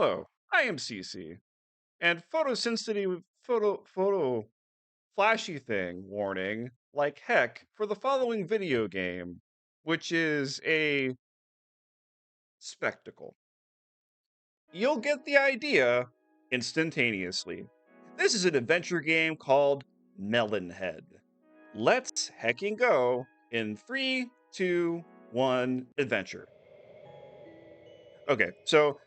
Hello, I am CC, and photosensitive photo flashy thing warning like heck for the following video game, which is a spectacle. You'll get the idea instantaneously. This is an adventure game called Melon. Let's hecking go in 3, 2, 1, adventure. Okay, so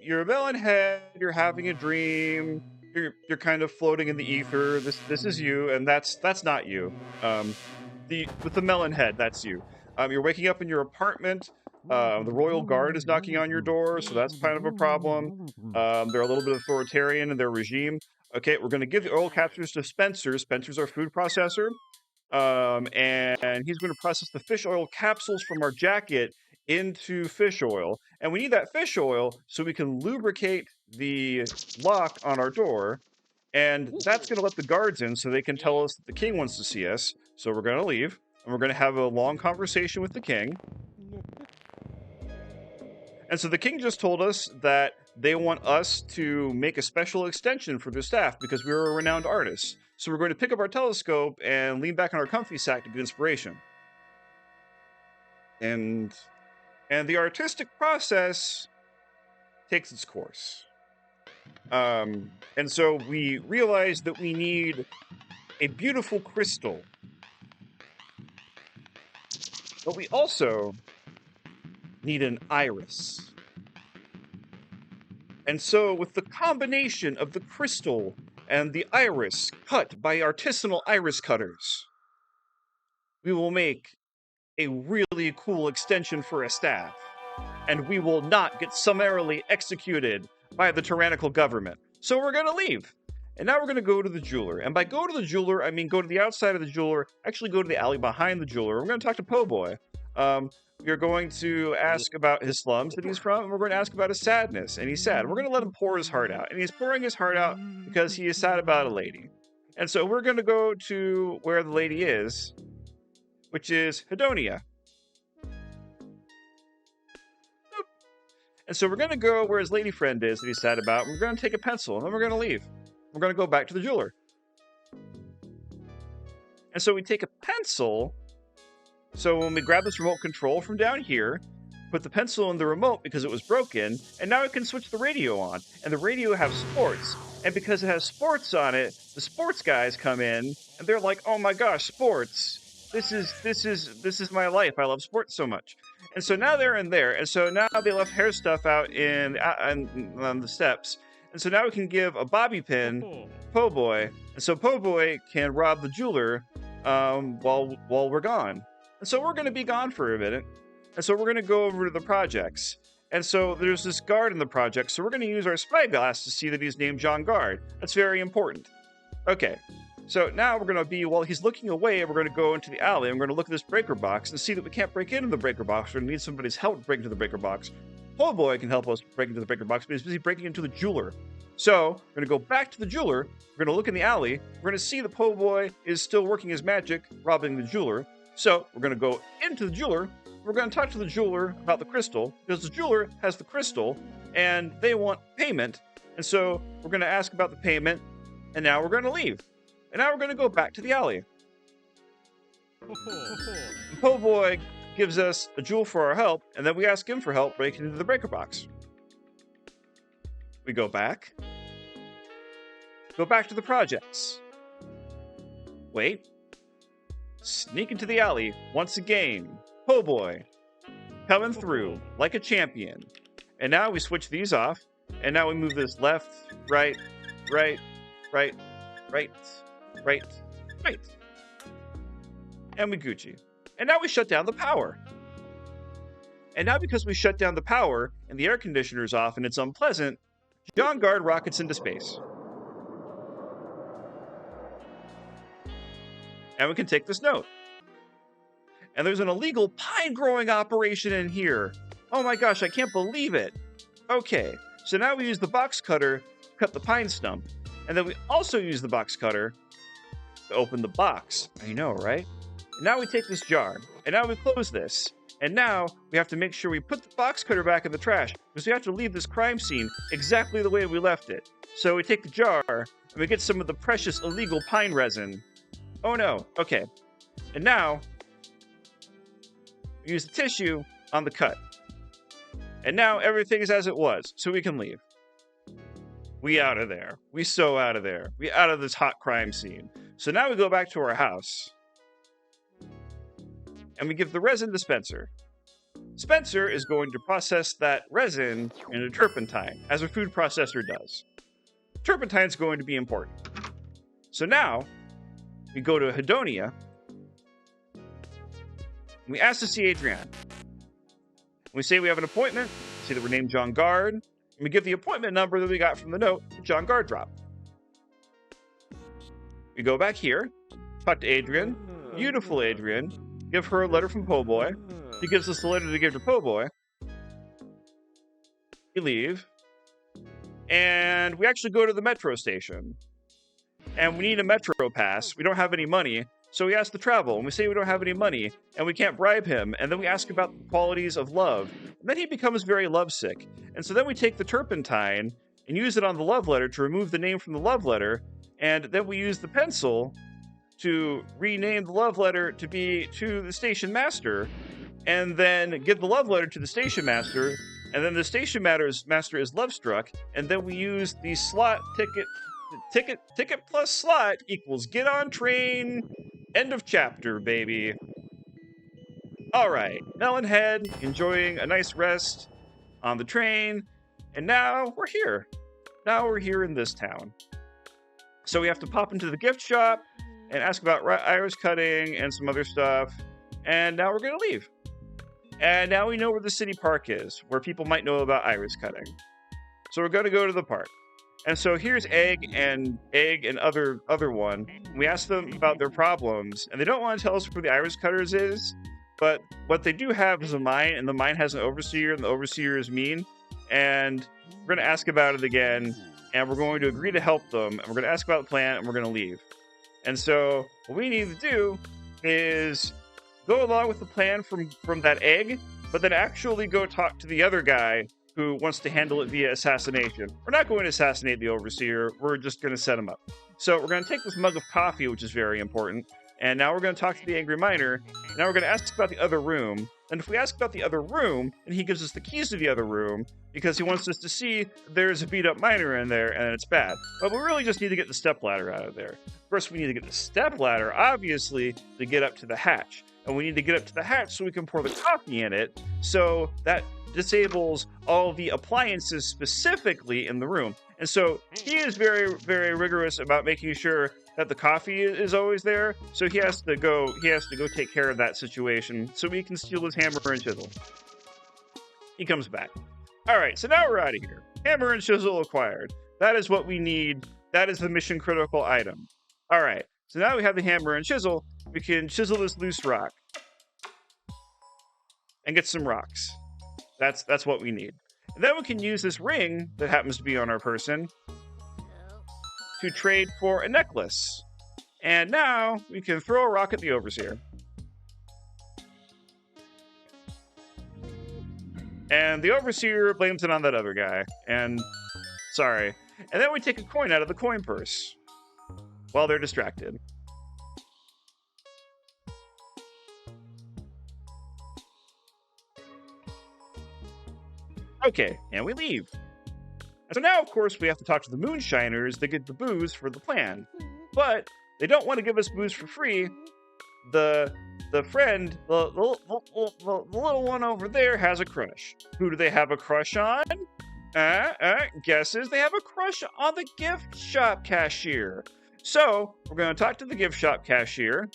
you're a melon head. You're having a dream. You're kind of floating in the ether. This is you, and that's not you. With the melon head, that's you. You're waking up in your apartment. The royal guard is knocking on your door, so that's kind of a problem. They're a little bit authoritarian in their regime. Okay, we're going to give the oil capsules to Spencer. Spencer's our food processor. And he's going to process the fish oil capsules from our jacket into fish oil. And we need that fish oil so we can lubricate the lock on our door. And that's going to let the guards in so they can tell us that the king wants to see us. So we're going to leave and we're going to have a long conversation with the king. And so the king just told us that they want us to make a special extension for their staff because we are a renowned artist. So we're going to pick up our telescope and lean back on our comfy sack to get inspiration. And the artistic process takes its course. And so we realize that we need a beautiful crystal. But we also need an iris. And so with the combination of the crystal and the iris cut by artisanal iris cutters, we will make a really cool extension for a staff. And we will not get summarily executed by the tyrannical government. So we're going to leave. And now we're going to go to the jeweler. And by go to the jeweler, I mean go to the outside of the jeweler, actually go to the alley behind the jeweler. We're going to talk to Po' Boy. We're going to ask about his slums that he's from, and we're going to ask about his sadness, and he's sad. We're going to let him pour his heart out, and he's pouring his heart out because he is sad about a lady. And so we're going to go to where the lady is, which is Hedonia. And so we're going to go where his lady friend is that he's sad about, and we're going to take a pencil, and then we're going to leave. We're going to go back to the jeweler. And so we take a pencil. So when we grab this remote control from down here, put the pencil in the remote because it was broken, and now we can switch the radio on. And the radio has sports. And because it has sports on it, the sports guys come in, and they're like, "Oh my gosh, sports! This is my life. I love sports so much." And so now they're in there, and so now they left hair stuff out on the steps. And so now we can give a bobby pin Po' Boy, and so Po' Boy can rob the jeweler while we're gone. And so we're going to be gone for a minute. And so we're going to go over to the projects. And so there's this guard in the project. So we're going to use our spyglass to see that he's named John Guard. That's very important. Okay. So now we're going to be, while he's looking away, we're going to go into the alley. And we're going to look at this breaker box and see that we can't break into the breaker box. We're going to need somebody's help to break into the breaker box. Po' Boy can help us break into the breaker box, but he's busy breaking into the jeweler. So we're going to go back to the jeweler. We're going to look in the alley. We're going to see that Po' Boy is still working his magic, robbing the jeweler. So we're going to go into the jeweler. We're going to talk to the jeweler about the crystal because the jeweler has the crystal and they want payment. And so we're going to ask about the payment. And now we're going to leave. And now we're going to go back to the alley. And Po' Boy gives us a jewel for our help. And then we ask him for help breaking into the breaker box. We go back. Go back to the projects. Wait. Sneak into the alley once again. Po' Boy coming through like a champion. And now we switch these off. And now we move this left, right, right, right, right, right, right. And we Gucci. And now we shut down the power. And now because we shut down the power and the air conditioner's off and it's unpleasant, John Guard rockets into space. And we can take this note. And there's an illegal pine growing operation in here. Oh my gosh, I can't believe it. Okay, so now we use the box cutter to cut the pine stump. And then we also use the box cutter to open the box. I know, right? And now we take this jar, and now we close this. And now we have to make sure we put the box cutter back in the trash because we have to leave this crime scene exactly the way we left it. So we take the jar and we get some of the precious illegal pine resin. Oh no, okay. And now we use the tissue on the cut. And now everything is as it was, so we can leave. We out of there. We so out of there. We out of this hot crime scene. So now we go back to our house. And we give the resin to Spencer. Spencer is going to process that resin into turpentine, as a food processor does. Turpentine is going to be important. So now, we go to Hedonia. We ask to see Adrienne. We say we have an appointment. We say that we're named John Guard. And we give the appointment number that we got from the note that John Guard dropped. We go back here, talk to Adrienne. Beautiful Adrienne. Give her a letter from Po' Boy. He gives us the letter to give to Po' Boy. We leave. And we actually go to the metro station. And we need a metro pass. We don't have any money. So we ask to travel. And we say we don't have any money. And we can't bribe him. And then we ask about the qualities of love. And then he becomes very lovesick. And so then we take the turpentine and use it on the love letter to remove the name from the love letter. And then we use the pencil to rename the love letter to be to the station master, and then give the love letter to the station master, and then the station master is love struck, and then we use the slot ticket plus slot equals get on train, end of chapter, baby. All right, Melon Head enjoying a nice rest on the train, and now we're here. Now we're here in this town. So we have to pop into the gift shop and ask about iris cutting and some other stuff. And now we're going to leave. And now we know where the city park is, where people might know about iris cutting. So we're going to go to the park. And so here's Egg and other one. We ask them about their problems, and they don't want to tell us where the iris cutters is. But what they do have is a mine, and the mine has an overseer, and the overseer is mean. And we're going to ask about it again, and we're going to agree to help them, and we're going to ask about the plan, and we're going to leave. And so what we need to do is go along with the plan from that Egg, but then actually go talk to the other guy who wants to handle it via assassination. We're not going to assassinate the overseer. We're just going to set him up. So we're going to take this mug of coffee, which is very important. And now we're going to talk to the angry miner. Now we're going to ask about the other room. And if we ask about the other room, and he gives us the keys to the other room, because he wants us to see there's a beat-up miner in there, and it's bad. But we really just need to get the stepladder out of there. First, we need to get the stepladder, obviously, to get up to the hatch. And we need to get up to the hatch so we can pour the coffee in it, so that disables all the appliances specifically in the room. And so he is very, very rigorous about making sure that the coffee is always there. So he has to go take care of that situation so we can steal his hammer and chisel. He comes back. All right, so now we're out of here. Hammer and chisel acquired. That is what we need. That is the mission critical item. All right, so now we have the hammer and chisel. We can chisel this loose rock and get some rocks. That's what we need. And then we can use this ring that happens to be on our person to trade for a necklace. And now we can throw a rock at the overseer. And the overseer blames it on that other guy. And sorry. And then we take a coin out of the coin purse while they're distracted. Okay, and we leave. And so now, of course, we have to talk to the moonshiners that get the booze for the plan. But they don't want to give us booze for free. The friend, the little one over there has a crush. Who do they have a crush on? Guesses. They have a crush on the gift shop cashier. So we're going to talk to the gift shop cashier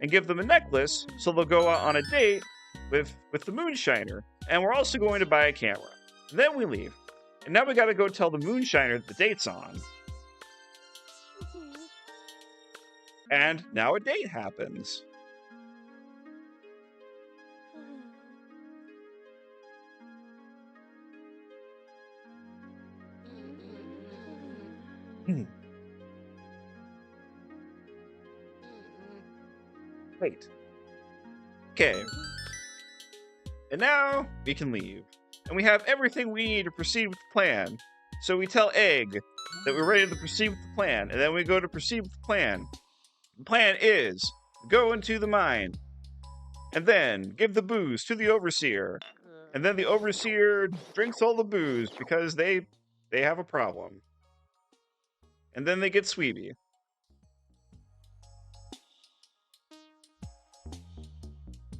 and give them a necklace so they'll go out on a date with the moonshiner. And we're also going to buy a camera. Then we leave. And now we got to go tell the moonshiner that the date's on. And now a date happens. Wait. Okay. And now we can leave. And we have everything we need to proceed with the plan. So we tell Egg that we're ready to proceed with the plan, and then we go to proceed with the plan. The plan is go into the mine, and then give the booze to the overseer. And then the overseer drinks all the booze because they have a problem. And then they get Sweeby.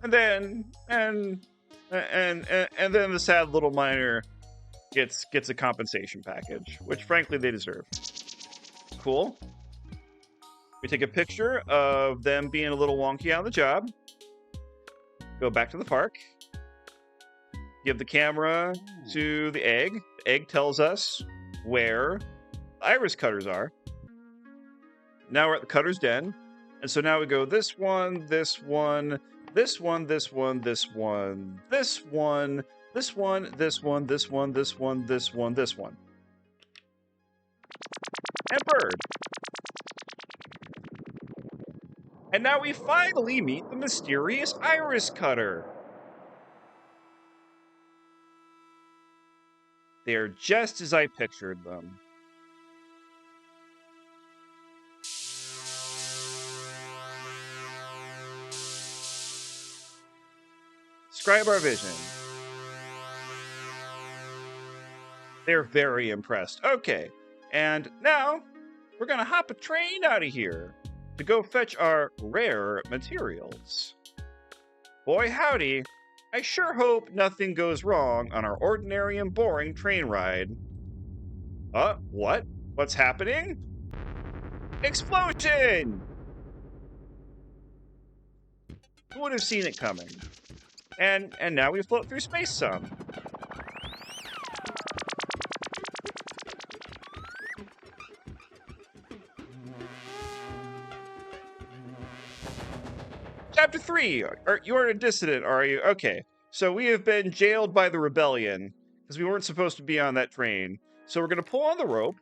And then then the sad little miner gets a compensation package, which frankly they deserve. Cool. We take a picture of them being a little wonky on the job. Go back to the park. Give the camera to the egg. The egg tells us where the iris cutters are. Now we're at the cutter's den. And so now we go this one, this one, this one, this one, this one, this one, this one, this one, this one, this one, this one, this one. And bird. And now we finally meet the mysterious iris cutter. They're just as I pictured them. Describe our vision. They're very impressed. Okay, and now we're gonna hop a train out of here to go fetch our rare materials. Boy howdy, I sure hope nothing goes wrong on our ordinary and boring train ride. What? What's happening? Explosion! Who would have seen it coming? And now we float through space some. Chapter 3. You're a dissident, are you? Okay. So we have been jailed by the rebellion because we weren't supposed to be on that train. So we're going to pull on the rope.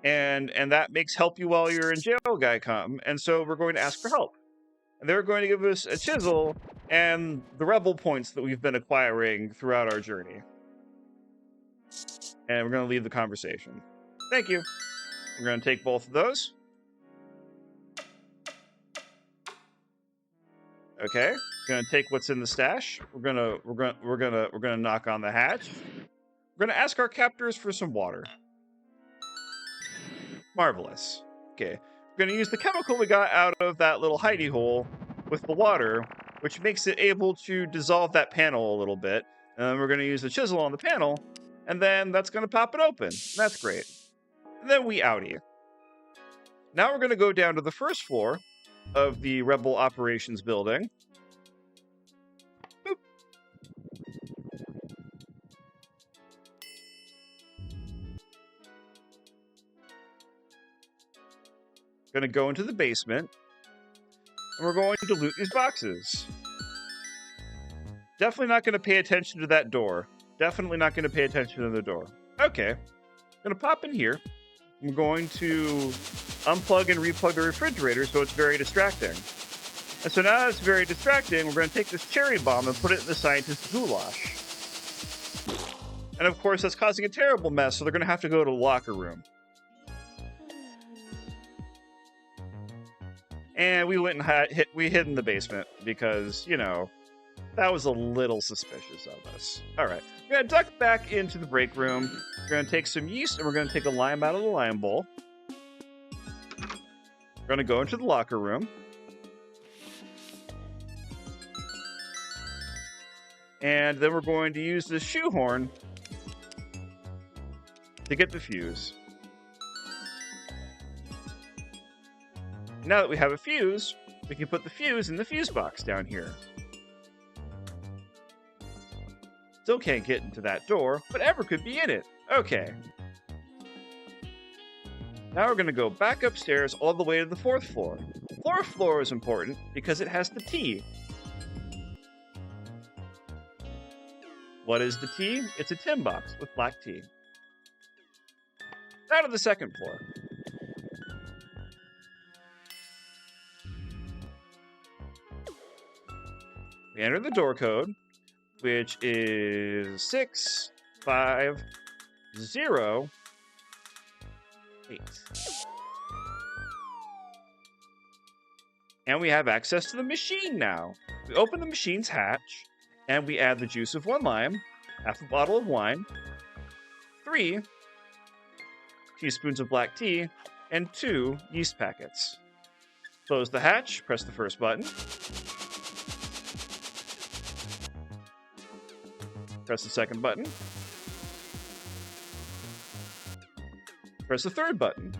And that makes help you while you're in jail guy come. And so we're going to ask for help. And they're going to give us a chisel and the rebel points that we've been acquiring throughout our journey. And we're going to leave the conversation. Thank you. We're going to take both of those. Okay, gonna take what's in the stash. We're gonna knock on the hatch. We're gonna ask our captors for some water. Marvelous. Okay, we're gonna use the chemical we got out of that little hidey hole with the water, which makes it able to dissolve that panel a little bit. And then we're gonna use the chisel on the panel, and then that's gonna pop it open. That's great. And then we outie. Now we're gonna go down to the first floor of the Rebel Operations building. Boop. Gonna go into the basement, and we're going to loot these boxes. Definitely not gonna pay attention to that door. Definitely not gonna pay attention to the door. Okay, gonna pop in here. I'm going to unplug and replug the refrigerator so it's very distracting. And so now that it's very distracting, we're going to take this cherry bomb and put it in the scientist's goulash. And of course, that's causing a terrible mess, so they're going to have to go to the locker room. And we went and we hid in the basement because, you know, that was a little suspicious of us. All right, we're going to duck back into the break room. We're going to take some yeast, and we're going to take a lime out of the lime bowl. We're going to go into the locker room. And then we're going to use the shoehorn to get the fuse. Now that we have a fuse, we can put the fuse in the fuse box down here. Still can't get into that door, whatever could be in it. Okay. Now we're going to go back upstairs all the way to the 4th floor. 4th floor is important because it has the tea. What is the tea? It's a tin box with black tea. Now to the 2nd floor. We enter the door code, which is 650 8. And we have access to the machine now. We open the machine's hatch, and we add the juice of 1 lime, half a bottle of wine, 3 teaspoons of black tea, and 2 yeast packets. Close the hatch, press the first button. Press the second button. Press the third button.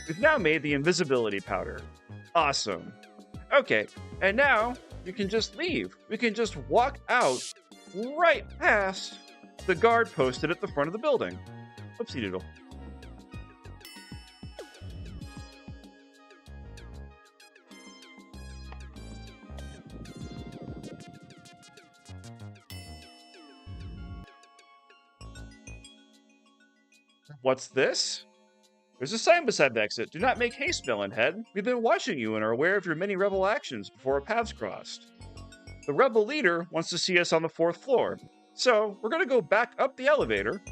We've now made the invisibility powder. Awesome. Okay, and now you can just leave. We can just walk out right past the guard posted at the front of the building. Oopsie doodle. What's this? There's a sign beside the exit. Do not make haste, Melon Head. We've been watching you and are aware of your many rebel actions before our paths crossed. The rebel leader wants to see us on the 4th floor. So, we're going to go back up the elevator.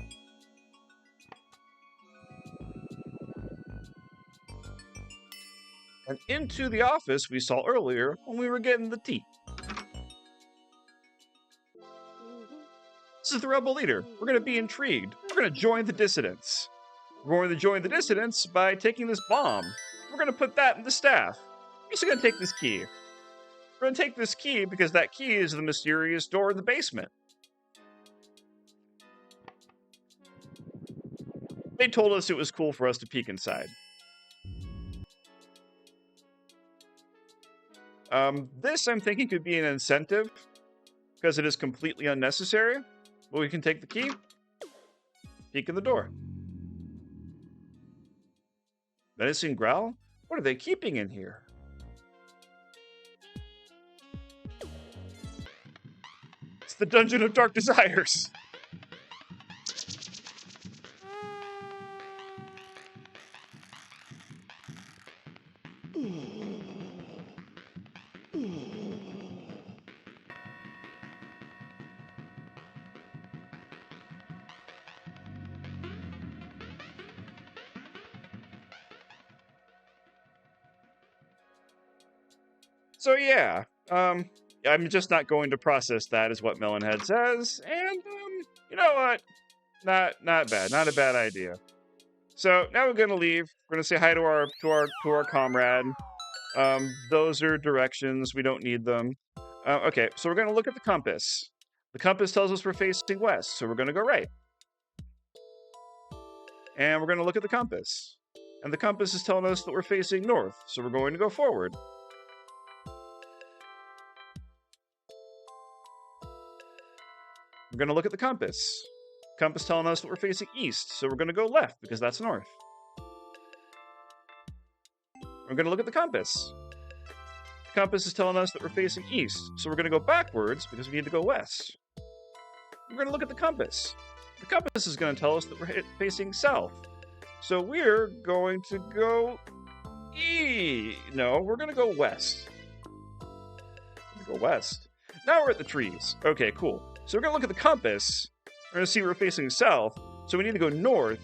And into the office we saw earlier when we were getting the tea. This is the rebel leader. We're going to be intrigued. We're going to join the Dissidents. We're going to join the Dissidents by taking this bomb. We're going to put that in the staff. We're also going to take this key. We're going to take this key because that key is the mysterious door in the basement. They told us it was cool for us to peek inside. This, I'm thinking, could be an incentive because it is completely unnecessary. But we can take the key, peek in the door. Menacing growl? What are they keeping in here? It's the Dungeon of Dark Desires. So yeah, I'm just not going to process that, is what Melonhead says, and you know what? Not bad, not a bad idea. So now we're gonna leave. We're gonna say hi to our comrade. Those are directions. We don't need them. Okay, so we're gonna look at the compass. The compass tells us we're facing west, so we're gonna go right. And we're gonna look at the compass, and the compass is telling us that we're facing north, so we're going to go forward. We're going to look at the compass. Compass telling us that we're facing east, so we're going to go left because that's north. We're going to look at the compass. The compass is telling us that we're facing east, so we're going to go backwards because we need to go west. We're going to look at the compass. The compass is going to tell us that we're facing south, so we're going to go No, we're going to go west. Go west. Now we're at the trees. Okay, cool. So we're going to look at the compass. We're going to see we're facing south, so we need to go north.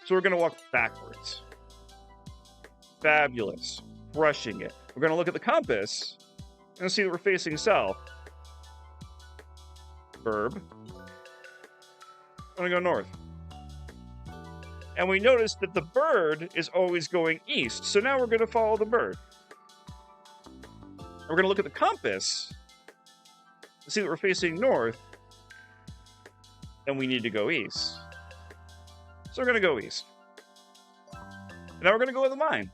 So we're going to walk backwards. Fabulous. Crushing it. We're going to look at the compass and see that we're facing south. Verb. I'm going to go north. And we notice that the bird is always going east, so now we're going to follow the bird. We're going to look at the compass to see that we're facing north, and we need to go east. So we're going to go east. And now we're going to go to the mine.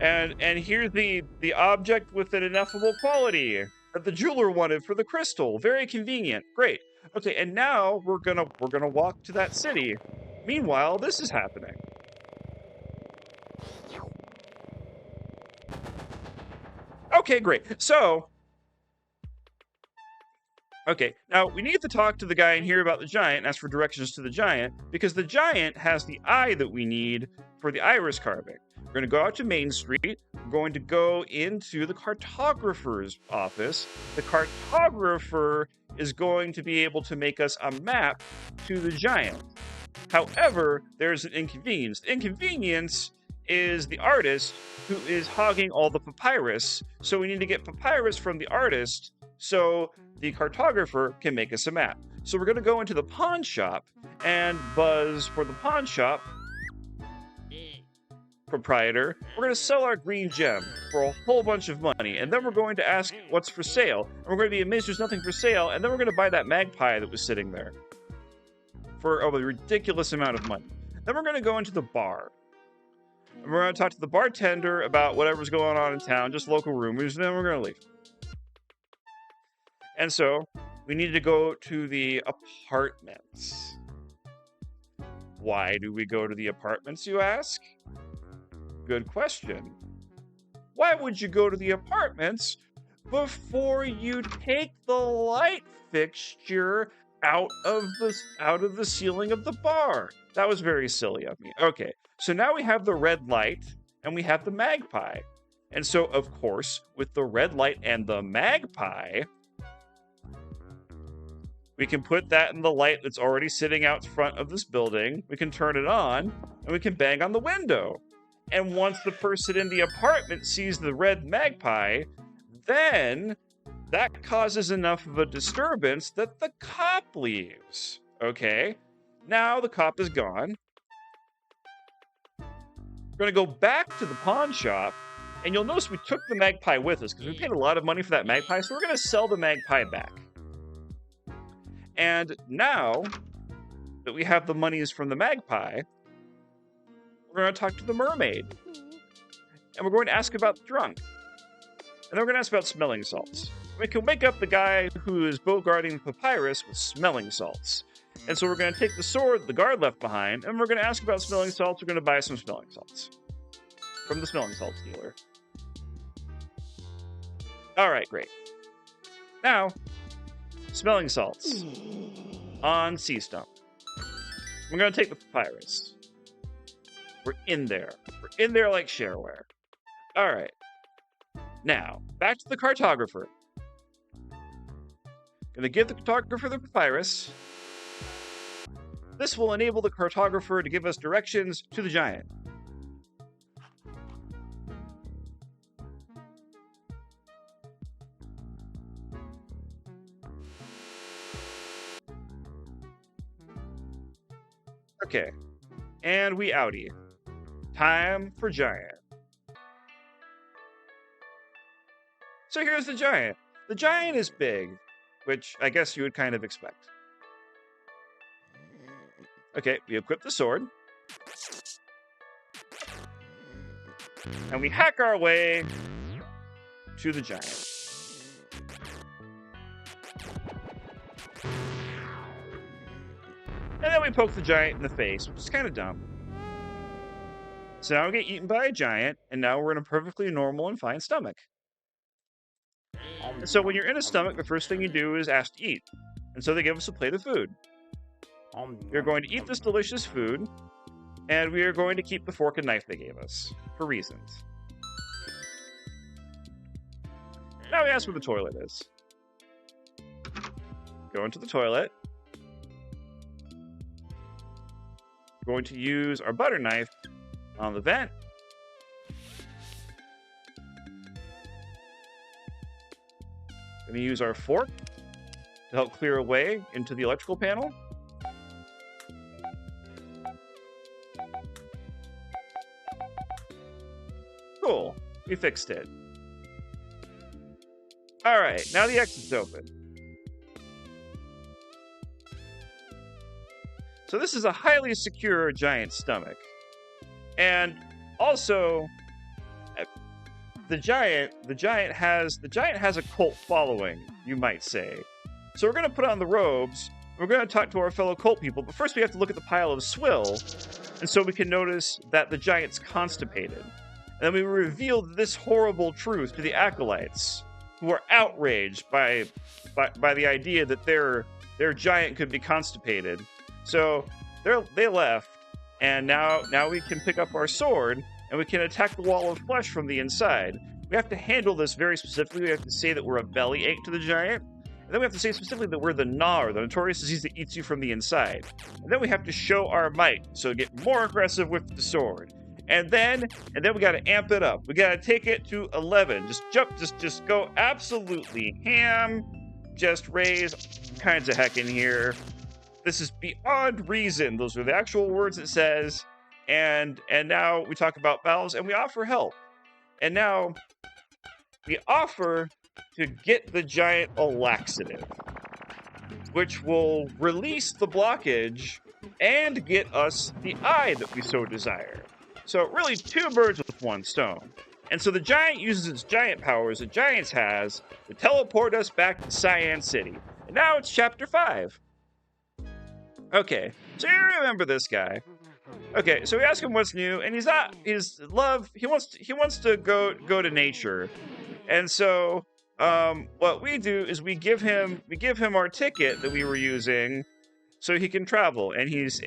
And here's the object with an ineffable quality that the jeweler wanted for the crystal. Very convenient. Great. Okay, and now we're gonna walk to that city. Meanwhile, this is happening. Okay, great. So, okay, now we need to talk to the guy in here about the giant and ask for directions to the giant, because the giant has the eye that we need for the iris carving. We're going to go out to Main Street. We're going to go into the cartographer's office. The cartographer is going to be able to make us a map to the giant. However, there's an inconvenience. The inconvenience is the artist who is hogging all the papyrus. So we need to get papyrus from the artist so the cartographer can make us a map. So we're going to go into the pawn shop and buzz for the pawn shop proprietor. We're going to sell our green gem for a whole bunch of money, and then we're going to ask what's for sale, and we're going to be amazed there's nothing for sale, and then we're going to buy that magpie that was sitting there for a ridiculous amount of money. Then we're going to go into the bar. And we're going to talk to the bartender about whatever's going on in town, just local rumors, and then we're going to leave. And so, we need to go to the apartments. Why do we go to the apartments, you ask? Good question. Why would you go to the apartments before you take the light fixture out of the ceiling of the bar? That was very silly of me. Okay, so now we have the red light and we have the magpie. And so, of course, with the red light and the magpie, we can put that in the light that's already sitting out front of this building. We can turn it on and we can bang on the window. And once the person in the apartment sees the red magpie, then that causes enough of a disturbance that the cop leaves. Okay, now the cop is gone. We're going to go back to the pawn shop, and you'll notice we took the magpie with us because we paid a lot of money for that magpie, so we're going to sell the magpie back. And now that we have the monies from the magpie, we're going to talk to the mermaid. And we're going to ask about the drunk. And then we're going to ask about smelling salts. We can wake up the guy who is bogarting the papyrus with smelling salts. And so we're going to take the sword the guard left behind, and we're going to ask about smelling salts. We're going to buy some smelling salts from the smelling salts dealer. All right, great. Now, smelling salts on Sea Stump. We're going to take the papyrus. We're in there. We're in there like shareware. All right. Now, back to the cartographer. Going to give the cartographer the papyrus. This will enable the cartographer to give us directions to the giant. Okay. And we outie. Time for giant. So here's the giant. The giant is big, which I guess you would kind of expect. Okay, we equip the sword. And we hack our way to the giant. And then we poke the giant in the face, which is kind of dumb. So now we get eaten by a giant, and now we're in a perfectly normal and fine stomach. And so when you're in a stomach, the first thing you do is ask to eat. And so they give us a plate of food. We're going to eat this delicious food, and we are going to keep the fork and knife they gave us, for reasons. Now we ask where the toilet is. Go into the toilet. We're going to use our butter knife on the vent. Going to use our fork to help clear a way into the electrical panel. Cool. We fixed it. All right, now the exit's open. So this is a highly secure giant stomach. And also, the giant has a cult following, you might say. So we're going to put on the robes. We're going to talk to our fellow cult people, but first we have to look at the pile of swill, and so we can notice that the giant's constipated. And then we reveal this horrible truth to the acolytes, who are outraged by the idea that their giant could be constipated. So they left, and now we can pick up our sword and we can attack the wall of flesh from the inside. We have to handle this very specifically. We have to say that we're a bellyache to the giant. And then we have to say specifically that we're the Gnawer, the notorious disease that eats you from the inside. And then we have to show our might, so get more aggressive with the sword. And then we gotta amp it up. We gotta take it to 11. Just go absolutely ham. Just raise kinds of heck in here. This is beyond reason. Those are the actual words it says. And now we talk about valves and we offer help. And now we offer to get the giant a laxative, which will release the blockage and get us the eye that we so desire. So really 2 birds with 1 stone. And so the giant uses its giant powers that giants has to teleport us back to Cyan City. And now it's chapter 5. Okay, so you remember this guy. Okay, so we ask him what's new, and he wants to go to nature. And so what we do is we give him our ticket that we were using so he can travel, and he's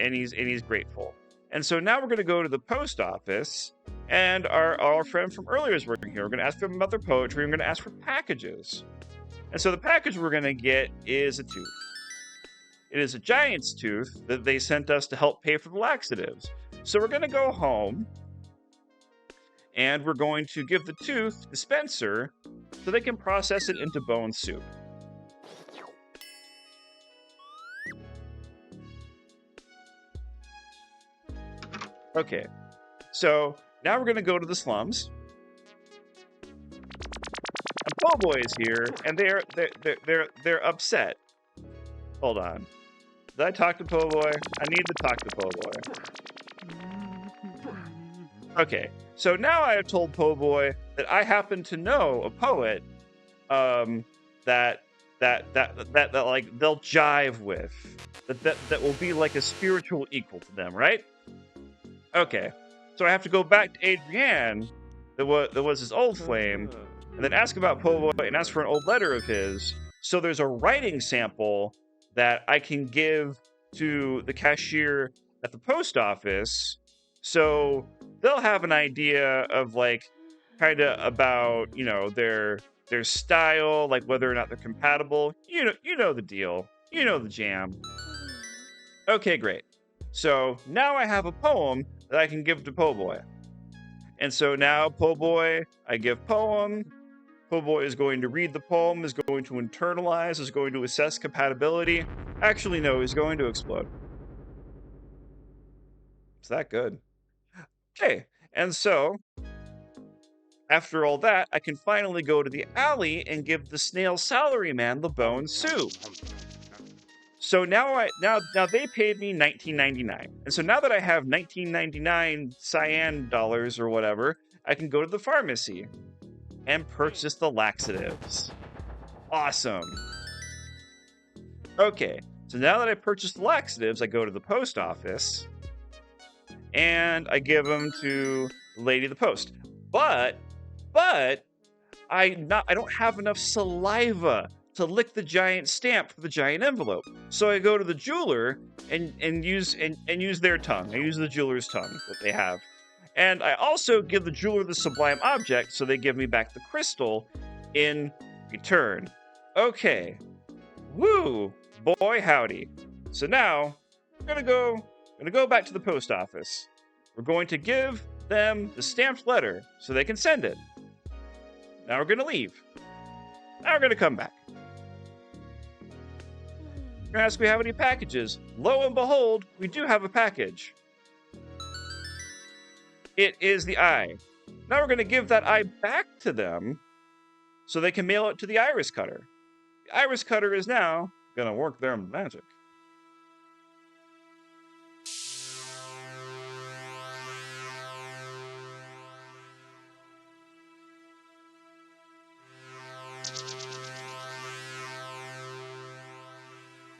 grateful. And so now we're going to go to the post office, and our friend from earlier is working here. We're going to ask him about their poetry. We're going to ask for packages. And so the package we're going to get is a tooth. It is a giant's tooth that they sent us to help pay for the laxatives. So we're going to go home, and we're going to give the tooth to Spencer so they can process it into bone soup. Okay, so now we're going to go to the slums. And Po' Boy is here, and they're upset. Hold on. Did I talk to Po' Boy? I need to talk to Po' Boy. Okay, so now I have told Po' Boy that I happen to know a poet that like they'll jive with, that will be like a spiritual equal to them, right? Okay, so I have to go back to Adrienne, that was his old flame, and then ask about Po' Boy and ask for an old letter of his. So there's a writing sample that I can give to the cashier at the post office, so they'll have an idea of like kind of about, you know, their style, like whether or not they're compatible. You know the deal. You know the jam. Okay, great. So now I have a poem that I can give to Po' Boy. And so now Po' Boy, I give poem. Po' Boy is going to read the poem, is going to internalize, is going to assess compatibility. Actually, no, he's going to explode. It's that good. Okay, and so after all that, I can finally go to the alley and give the snail salaryman the bone soup. So now they paid me $19.99. And so now that I have $19.99 cyan dollars or whatever, I can go to the pharmacy and purchase the laxatives. Awesome. Okay, so now that I purchased the laxatives, I go to the post office and I give them to Lady of the Post. But I don't have enough saliva to lick the giant stamp for the giant envelope. So I go to the jeweler and use their tongue. I use the jeweler's tongue that they have. And I also give the jeweler the sublime object, so they give me back the crystal in return. Okay. Woo! Boy howdy. So now I'm gonna go back to the post office. We're going to give them the stamped letter so they can send it. Now we're gonna leave. Now we're gonna come back. We're gonna ask if we have any packages. Lo and behold, we do have a package. It is the eye. Now we're gonna give that eye back to them so they can mail it to the iris cutter. The iris cutter is now gonna work their magic.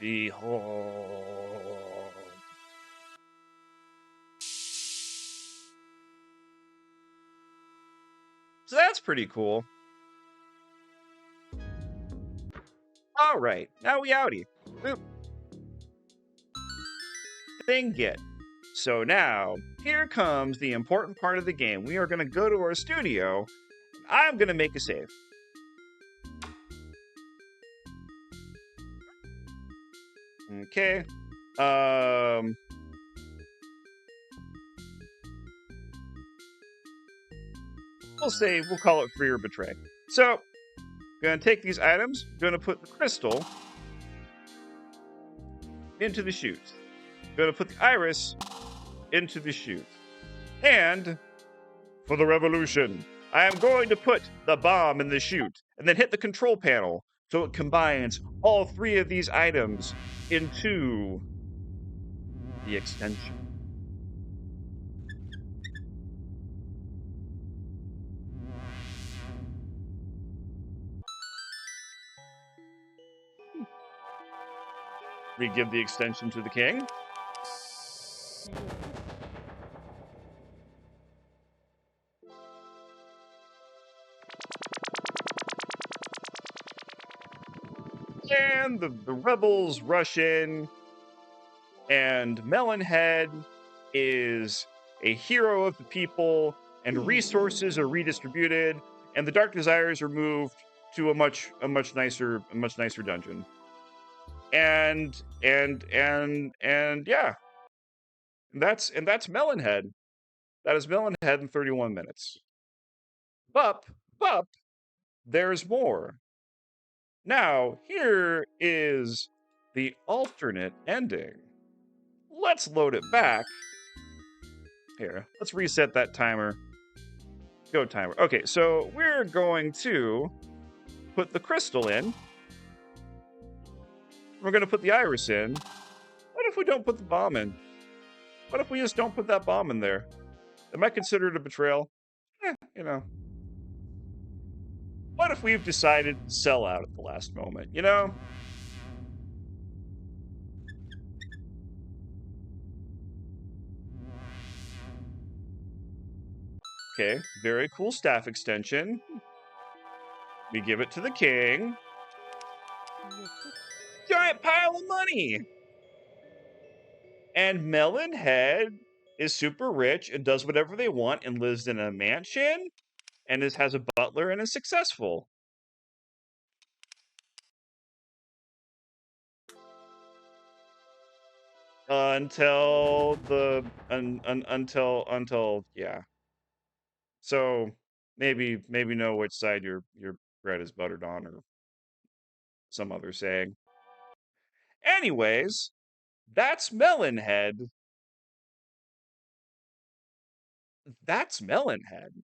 Behold. pretty cool. All right, now we outie. Boop. Thing get. So now, here comes the important part of the game. We are going to go to our studio. I'm going to make a save. Okay. We'll save. We'll call it free or betray. So, going to take these items. Going to put the crystal into the chute. Going to put the iris into the chute. And for the revolution, I am going to put the bomb in the chute and then hit the control panel so it combines all three of these items into the extension. We give the extension to the king. And the rebels rush in, and Melonhead is a hero of the people, and resources are redistributed, and the Dark Desires are moved to a much nicer dungeon. And yeah, that's Melonhead. That is Melonhead in 31 minutes. But there's more. Now, here is the alternate ending. Let's load it back. Here, let's reset that timer. Go timer. Okay, so we're going to put the crystal in. We're going to put the iris in. What if we don't put the bomb in? What if we just don't put that bomb in there? Am I considered a betrayal? You know. What if we've decided to sell out at the last moment, you know? Okay, very cool staff extension. We give it to the king. Giant pile of money! And Melonhead is super rich and does whatever they want and lives in a mansion and has a butler and is successful. Until yeah. So maybe know which side your bread is buttered on, or some other saying. Anyways, that's Melonhead. That's Melonhead.